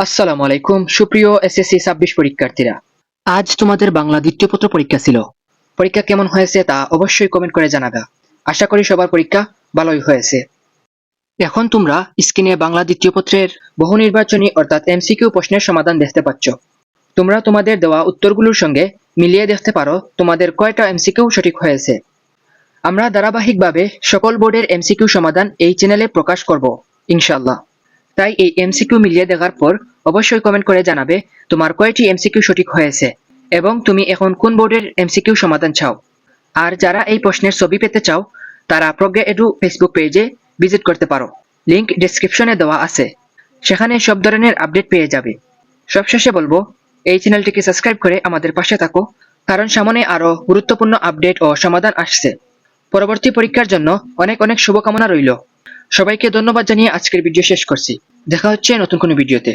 আসসালামু আলাইকুম সুপ্রিয় এসএসসি 26 পরীক্ষার্থীরা। আজ তোমাদের বাংলা দ্বিতীয় পত্র পরীক্ষা ছিল। পরীক্ষা কেমন হয়েছে তা অবশ্যই কমেন্ট করে জানাবে। আশা করি সবার পরীক্ষা ভালোই হয়েছে। এখন তোমরা স্ক্রিনে বাংলা দ্বিতীয় পত্রের বহু নির্বাচনী অর্থাৎ এমসিকিউ প্রশ্নের সমাধান দেখতে পাচ্ছ। তোমরা তোমাদের দেওয়া উত্তরগুলোর সঙ্গে মিলিয়ে দেখতে পারো তোমাদের কয়টা এমসিকিউ সঠিক হয়েছে। আমরা ধারাবাহিকভাবে সকল বোর্ডের এমসিকিউ সমাধান এই চ্যানেলে প্রকাশ করব ইনশাআল্লাহ। তাই এই এমসিকিউ মিলিয়ে দেখার পর অবশ্যই কমেন্ট করে জানাবে তোমার কয়টি এমসিকিউ সঠিক হয়েছে এবং তুমি এখন কোন বোর্ডের এমসিকিউ সমাধান চাও। আর যারা এই প্রশ্নের ছবি পেতে চাও তারা প্রজ্ঞা এডু ফেসবুক পেজে ভিজিট করতে পারো। লিংক ডেসক্রিপশনে দেওয়া আছে, সেখানে সব ধরনের আপডেট পেয়ে যাবে। সবশেষে বলবো, এই চ্যানেলটিকে সাবস্ক্রাইব করে আমাদের পাশে থাকো, কারণ সামনে আরো গুরুত্বপূর্ণ আপডেট ও সমাধান আসছে। পরবর্তী পরীক্ষার জন্য অনেক অনেক শুভকামনা রইল। সবাইকে ধন্যবাদ জানিয়ে আজকের ভিডিও শেষ করছি। দেখা হচ্ছে নতুন কোনো ভিডিওতে।